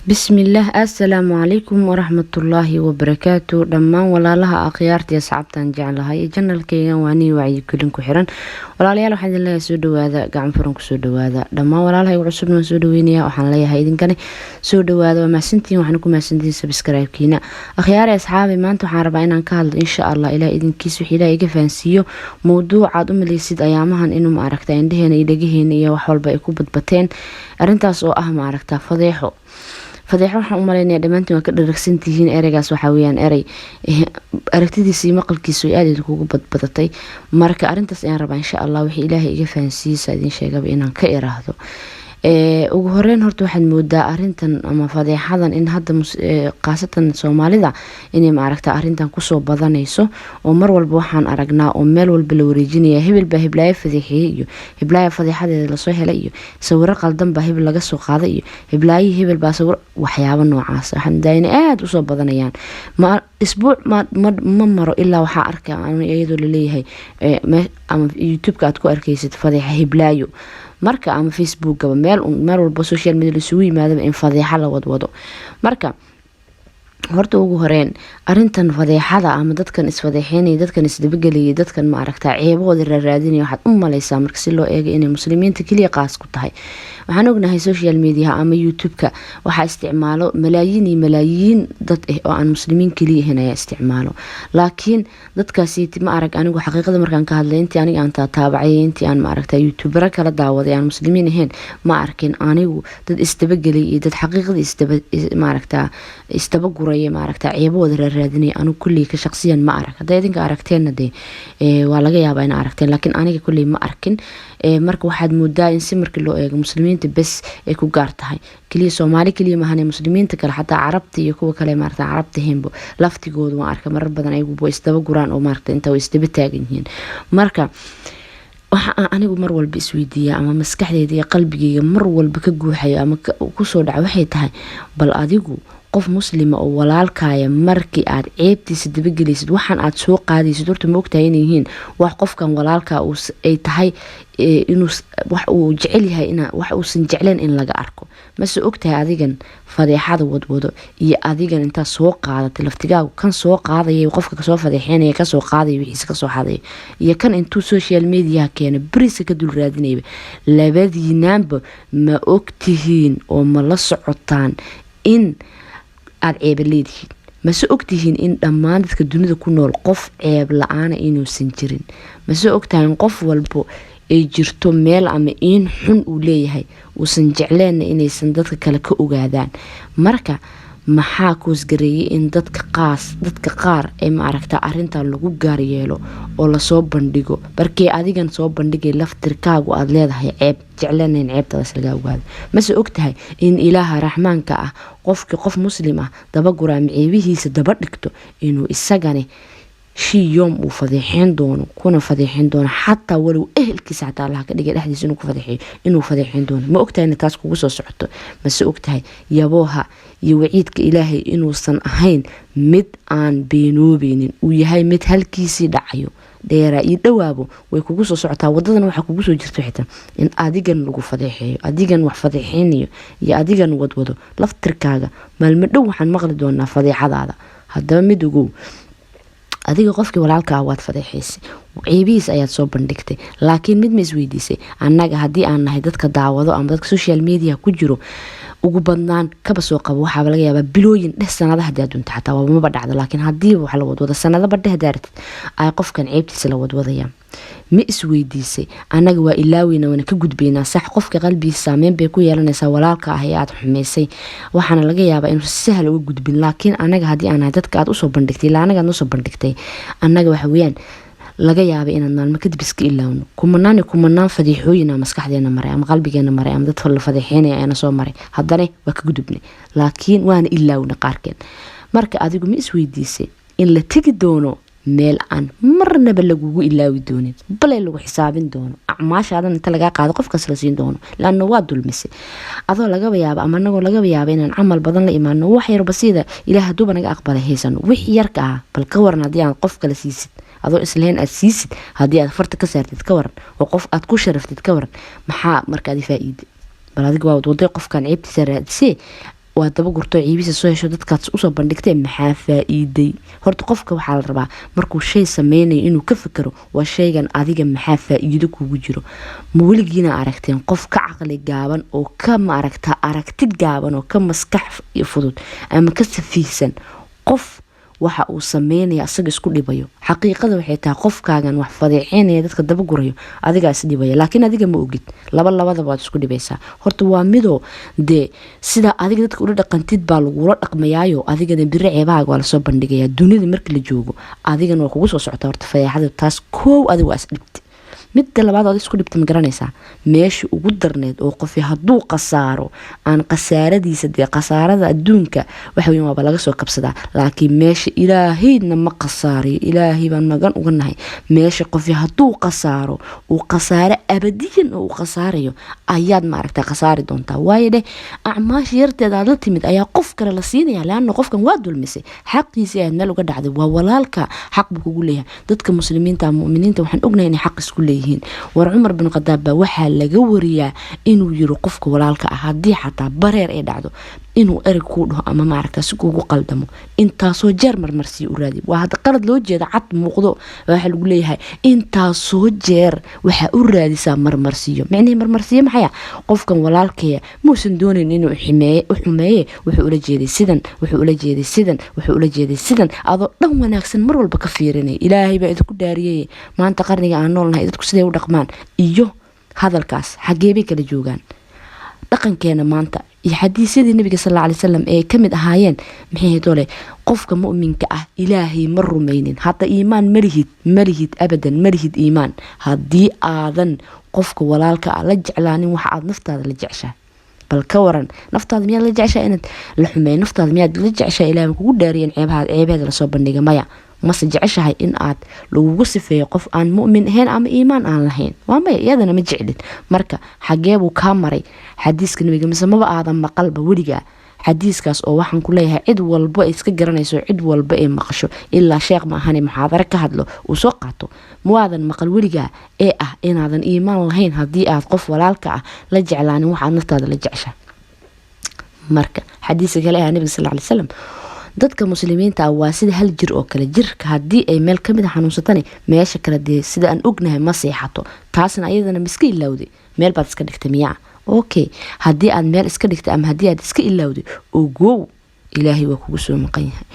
بسم الله السلام عليكم ورحمة الله وبركاته دمان ولا لها أخيارتي أصعبتان جعلها يجنى الكيان واني وعي كلن كحران ولا ليال وحد الله يسودو هذا قاعم فرنك سودو هذا دمان ولا لها يعصبنا سودوينيا وحن ليها هيدن كان سودو هذا وما سنتين وحنكم ما سنتين سبسكرايب كينا أخياري أصحابي ما أنتو حاربين عن كهل إن شاء الله إلى إذن كيسو حيلا يقفانسيو موضوع عادم اللي يسيد أيامهن إنو معركتين دهن إيداقهن إيا وحوال بايكو بدبتين أرنتاس oo ah maaragta fadeexo waxaan u maleynaa dhamaantiin waa ka dharagsan tihiin ereygaas waxa weeyaan erey aragtidiisa maqalkiisu aad ugu badbadatay marka arintaas ayaan rabaa insha Allah wixii Ilaahay iga fahansiisa idin sheegaba inaan ka iraahdo ugu horeen horta waxaan moodaa arintan ama fadeexadan in hadda qaasatan Soomaalida inay maaragta arintan ku soo badanayso oo mar walba waxaan aragnaa oo meel walba la wareejinayo heblaay fadeexiyay iyo heblaay fadeexadeeda la soo helay iyo sawir qaldan baa hebel laga soo qaaday iyo hebel baa sawir waxyaabo noocaas waxaan daayna aad u soo badanayaan ma isbuuc ma maro ilaa waxa arkaa iyadoo la leeyahay ama YouTube-ka aad ku arkaysid fadeexa heblaayo marka ama Facebook gaba meel walba social media la isugu yimaado in fadeexa la wadwado marka horta ugu horeen arintan fadeexada ama dadkan isfadeexeenay dadkan isdabagalay dadkan ma aragtaa ceebooda raadinay waxaad u maleysaa marka si loo eego inay muslimiinta kaliya qaas ku tahay waxaan ognahay social media ama YouTube-ka waxa isticmaalo malaayiin dad oo aan muslimiin kaliya ahayn isticmaalo laakiin dadkaasi ma arag anigu xaqiiqada markaan ka hadlay intii aniga aan taabacay intii aan ma aragtaa YouTuber kala daawaday aan muslimiin ahayn ma arkin anigu dad isdabagalay dad xaqiiqada ma aragtaa istabaguray ma aragtaa ceebooda raadinay anu kulli ka shakhsiyan ma arag haday idinka aragteen waa laga yaabaa in aragteen laakiin aniga kulli ma arkin marka waxaad moodaa in si markii loo eego muslimiinta bas ay ku gaar tahay kaliya Soomaali kaliya ma ahan muslimiinta kale xataa Carabta iyo kuwa kale ma aragtaa Carabta hembo laftigoodu waan arkaa marar badan ay ugu istaba guraan oo ma aragtaa inta way istaba taagan yihiin marka waxa anigu mar walba isweydiiyaa ama maskaxdeyda iyo qalbigeyga mar walba ka guuxayo ama ku soo dhaca waxay tahay bal adigu qof muslima oo walaalkaaya markii aad ceebtiisa dabagelaysid waxaan aad soo qaadaysid horta ma ogtahay inay yihiin wax qofkan walaalka ay tahay inuu wax uu jecel yahay wax uusan jecleen in laga arko ma soo ogtahay adigan fadeexada wadwado iyo adigan inta soo qaadatay laftigaagu kan soo qaadayay qofka ka soo fadeexeenaya ka soo qaaday wixii ka soo xaday iyo kan intuu social media keena bariis ka dul raadinayba labadiinaanba ma ogtihiin oo ma la socotaan in aad ceeb leedihiin ma soo ogtihiin in dhammaan dadka dunida ku nool qof ceeb la'aan inuusan jirin ma soo ogtahay qof walbo ay jirto meel ama in xun uu leeyahay uusan jecleen inaysan dadka kale ka ogaadaan marka maxaa koos gareeyay in dadka qaar ay ma aragtaa arinta lagu gaar yeelo oo la soo bandhigo barkii adigan soo bandhigay laftirkaagu aad leedahay ceeb jecleenayn ceebtaas laga ogaado ma soo ogtahay in Ilaaha Raxmaanka ah qof muslim ah daba guraam ceebihiisa daba dhigto inuu isagana يوم وفضيحين دونه كنا فضيحين دونه حتى ولو أهلكيس حتى الله كدقي الأحدث إنه كفضيحين إنه فضيحين دونه ما أكتها إن تاسكو قصة صحته بس أكتها يبوها يوعيدك إلهي إنه صنعين مد عن بينو بينين ويهاي مد هالكيسي دعيو ديرا يدوابو ويكو قصة صحتها وددنا وحكو قصة جرتو حتى إن أديقن لقو فضيحيو أديقن وحفضيحينيو يا أديقن ودودو لفتركاغا ما المدو وحن مغلد دونا فضيحة هذا مدوغو adiga qofkii walaalka waad fadeexaysay ceebiis ayaad soo bandhigtay laakiin mid isweydiisay annaga hadii aan nahay dadka daawado ama dadka social media ku jiro ugu badnaan kaba soo qabo waxa laga yaabaa bilooyin sanadaha hadii aad dunta xataa waa ma badhacdo laakiin hadii wax la wadwado sanado badheed daartid ay qofkan ceebtiisa la wadwadayaan ma isweydiisay anaga waa ilaawina wana ka gudbeynaa sax qofka qalbigiisa saameyn bay ku yeelanaysaa walaalka ah ee aad xumeysay waxaana laga yaabaa inuu si sahal uga gudbin laakiin anaga hadii aan dadka aad u soo bandhigtay la anaga noo soo bandhigtay anaga waxa weeyaan laga yaabay inaan maalmo kadib iska ilaawno kumanaan fadiixooyin ama maskaxdeena maray ama qalbigeena maray ama dad la fadiixeenay ayna soo maray haddana waa ka gudubnay laakiin waana ilaawna qaarkeen marka adigu ma isweydiisay in la tagi doono meel aan marnaba lagugu ilaawi doonin bale lagu xisaabin doono acmaashaadan inta laga qaado qofkaas la siin doono laana waa dulmisay adoo laga yaabo ama anagoo laga yaabo inaan amal badan la imaano wax yar basiida ilaahay duba naga aqbalay heysano wix yarka ah bal ka waran hadii aan qof kale siisid adoo islayn aad siisid hadii aad farta ka saartid ka waran oo qof aad ku sharaftid ka waran maxaa markaad faa'iido bal adiga waa waday qofkan ceebtiisa raadisay waa daba gurto ciibisa soo hesho dadkaas usoo bandhigtay maxaa faa'iiday. horta qofka waxaa la rabaa markuu shay sameynayo inuu ka fikiro waa shaygan adiga maxaa faa'iido kugu jiro. ma weligiina aragteen qof ka caqli gaaban oo ka aragti gaaban oo ka maskax fudud ama ka safiisan qof waxa uu sameynaya asaga isku dhibayo. xaqiiqada waxay tahay qofkaagan wax fadeexeynaya dadka daba gurayo adiga is dhibaya laakiin adiga ma ogid labadaba waad isku dhibaysaa. horta waa midoo dee sida adiga dadka ula dhaqantid baa lagula dhaqmayaayo adigana biri ceebahaaga waa lasoo bandhigayaa. dunida marka la joogo adigana waa kugu soo socota horta fadeexada taas koow adiga waa is dhibti. midda labaad ood isku dhibta ma garanaysaa meesha ugu darneed oo qofi hadduu khasaaro aan khasaaradiisa dee khasaarada adduunka waxa weyn waaba laga soo kabsadaa laakiin meesha ilaahayna ma khasaariyo ilaahay baan magan uga nahay. meesha qofi hadduu khasaaro uu khasaaro abadiyan oo uu khasaarayo ayaad maaragtaa khasaari doontaa. waayo dheh acmaasha yarteeda aad la timid ayaa qof kale la siinaya laanna qofkan waa dulmisay xaqiisii aad meel uga dhacday waa walaalka xaq buu kugu leeyahay. dadka muslimiinta mu'miniinta waxaan ognahay inay xaq isku leeyihiin. war cumar bin khadaab baa waxaa laga wariyaa inuu yiri qofka walaalka ah haddii xataa bareer ay dhacdo inuu ereg kuu dhaho ama maaragtaa si kuugu qaldamo intaasoo jeer marmarsiyo u raadi. waa hadda qalad loo jeeda cad muuqdo waxaa lagu leeyahay intaasoo jeer waxaa u raadisaa marmarsiyo. micnihii marmarsiyo maxaya qofkan walaalkaya muusan doonayn inuu xumeeye wuxuu ula jeeday sidan wuxuu ula jeeday sidan wuxuu ula jeeday sidan adoo dhan wanaagsan mar walba ka fiirinay. ilaahay baa idinku dhaariyay maanta qarniga aan noolnahay dadku siday u dhaqmaan iyo hadalkaas xagee bay kala joogaan. dhaqankeena maanta iyo xadiisyadii nabiga sallallahu alayhi wasallam ee kamid ahaayeen maxay doole qofka mu'minka ah ilaahay ma rumaynin hadda iimaan malihid abadan malihid iimaan haddii aadan qofka walaalka ah la jeclaanin waxa aad naftaada la jeceshaa. bal ka waran naftaada miyaad la jeceshaa inaad la xumeey naftaada miyaad la jeceshaa ilaahay kugu dhaariyeen ceebaheeda la soo bandhiga maya mase jeceshahay in aad lagugu sifeeyo qof aan mu'min ahayn ama iimaan aan lahayn waa maya iyadana ma jeclin. marka xagee buu kaa maray xadiiska nabiga mise maba aadan maqalba weligaa xadiiskaas oo waxaan ku leeyahay cid walba ay iska garanayso cid walba ay maqasho ilaa sheekh ma ahane muxaadaro ka hadlo uu soo qaato muwaadan maqal weligaa ee ah inaadan iimaan lahayn haddii aad qof walaalka ah la jeclaanin waxaad naftaada la jeceshaa. marka xadiiska kale ah nabiga sallallahu alayhi wasallam dadka muslimiinta ah waa sida hal jir oo kale jirka haddii ay meel kamid a xanuunsatani meesha kale dee sida aan ognahay ma seexato taasna ayadana miska ilowday meel baad iska dhigtay miyaa okay haddii aad meel iska dhigtay ama haddii aad iska ilowday ogow ilaahay waa kugu soo maqan yahay.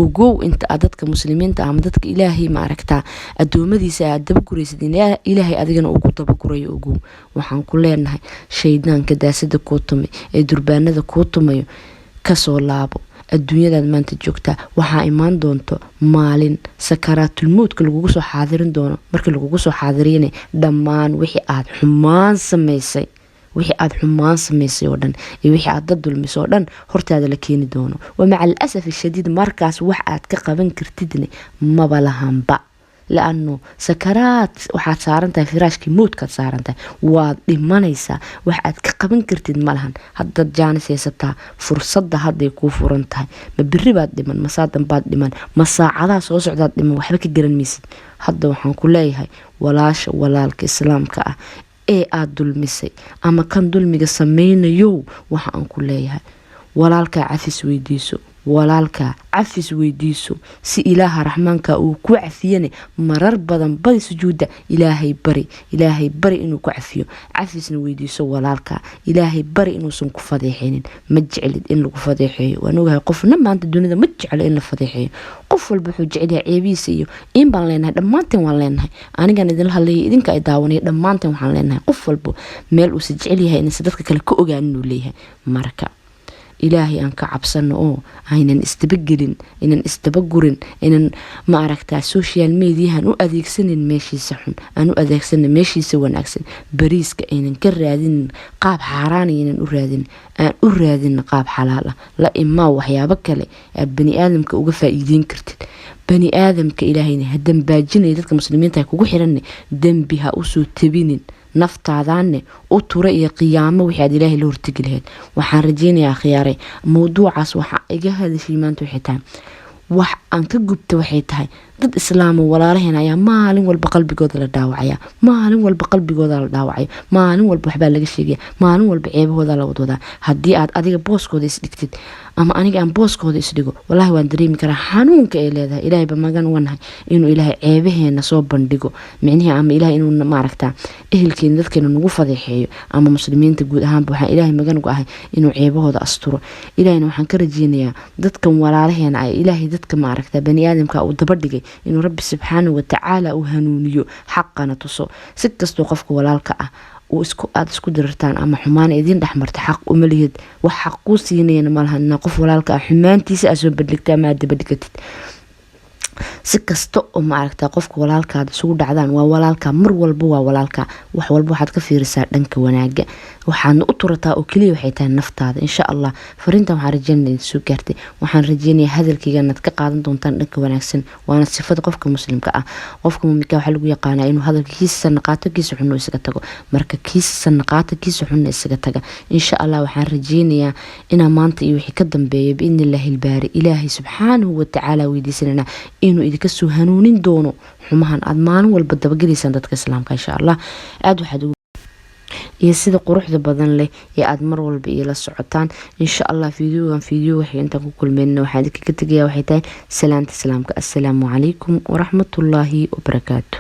ogow inta aad dadka muslimiinta ama dadka ilaahay ma aragtaa adoomadiisa aad daba guraysid ilaahay adigana ugu daba gurayo ogow. waxaan ku leenahay shaydaanka daasada kuu tumay ee durbaanada kuu tumayo kasoo laabo. adduunyadaad maanta joogtaa waxaa imaan doonto maalin sakaraatulmowdka lagugu soo xaadirin doono. markii lagugu soo xaadiriyana dhammaan wixii aad xumaan samaysay oo dhan iyo wixii aad dad dulmisay oo dhan hortaada la keeni doono. wamaca alasaf shadiid markaas wax aad ka qaban kartidna maba lahanba laano sakaraat waxaad saarantahay firaashkii mowdkaad saarantahay waad dhimanaysaa wax aad ka qaban kartid malahan. haddaad jaanis haysataa fursadda hadday kuu furan tahay ma beri baad dhiman masaadan baad dhiman ma saacadaha soo socdaad dhiman waxba ka garan maysid. hadda waxaan ku leeyahay walaasha walaalka islaamka ah ee aad dulmisay ama kan dulmiga sameynayo waxa aan ku leeyahay walaalka cafis weydiiso si ilaaha raxmaanka uu ku cafiyane marar badan badi sujuuda ilaahay bari inuu ku cafiyo cafisna weydiiso walaalka ilaahay bari inuusan ku fadeexinin. ma jeclid in lagu fadeexeeyo waan ogahay qofna maanta dunida ma jeclo in la fadeexeeyo qof walba wuxuu jecel yahay ceebihiisa iyo in baan leenahay dhammaanteen waan leenahay anigan idinla hadlayay idinka ay daawanaya dhammaanteen waxaan leenahay qof walba meel uusa jecel yahay inaysan dadka kale ka ogaan inuu leeyahay. marka ilaahay aan ka cabsano oo aynan isdabagelin inan isdabagurin inan ma aragtaa social mediahan u adeegsanin meeshiisa xun aan u adeegsanin meeshiisa wanaagsan. bariiska aynan ka raadinin qaab xaaraan aynan u raadin aan u raadin qaab xalaal ah la imaa waxyaabo kale aad bani aadamka uga faa'iideyn kartid. bani aadamka ilaahayna ha dambaajinay dadka muslimiinta ay kugu xiran dambi ha u soo tabinin naftaadaanne u tura iyo qiyaamo wixii aad ilaahay la hortegi lahayd. waxaan rajeynayaa khiyaaray mawduucaas waxa iga hadashay maanta waxay tahay wax aan ka gubta waxay tahay dad islaam walaalaheena ayaa maalin walba qalbigooda la dhaawacaya maalin walba waxbaa laga sheegaya maalin walba ceebahooda la wadwadaa haddii aad adiga booskooda isdhigtid ama aniga aan booskooda isdhigo wallaahi waan dareemi karaa xanuunka ay leedahay ilaahay ba magan wanahay inuu ilaahay ceebaheena soo bandhigo micnaheeda ama ilaahay inuu maaragtaa ehelkeena dadkeena nagu fadeexeeyo ama muslimiinta guud ahaanba waxaan ilaahay magan ugu ahay inuu ceebahooda asturo ilaahayna waxaan ka rajeynayaa dadkan walaalaheena ay ilaahay dadka maaragtaa bani aadamka uu daba dhigay inuu rabbi subxaanahu watacaala uu hanuuniyo xaqana tuso si kastoo qofka walaalka ah aad isku dirirtaan ama xumaan idin dhexmarta xaq uma lihid wax xaq kuu siinayana malaha qof walaalka ah xumaantiisa aad soo bandhigtaa ama aad daba dhigatid si kasta oo maaragtaa qofka walaalkaada isugu dhacdaan waa walaalka mar walba waa walaalka wax walba waxaad ka fiirisaa dhanka wanaaga waxaadna u turataa oo keliya waxay tahay naftaada insha allah fariintan waxaan rajeynaya soo gaartay waxaan rajeynayaa hadalkayga inaad ka qaadan doontaan dhanka wanaagsan waana sifada qofka muslimka ah qofka muuminka waxaa lagu yaqaanaa inuu hadalka kiisa sanaqaato kiisa xunno isaga tago marka kiisa sanaqaato kiisa xunno isaga taga insha allah waxaan rajeynayaa inaa maanta iyo wixii ka dambeeya biidnillaahi albaari ilaahay subxaanahu watacaala weydiisanana inuu idinka soo hanuunin doono xumahan aad maalin walba dabagelaysaan dadka islaamka insha allah aada waxaad iyo sida quruxda badan leh ee aad mar walba ila socotaan insha allah fiideo waxay intaan ku kulmeyna waxaan idinka tegayaa waxay tahay salaanta islaamka assalaamu calaykum waraxmatullaahi wabarakaatu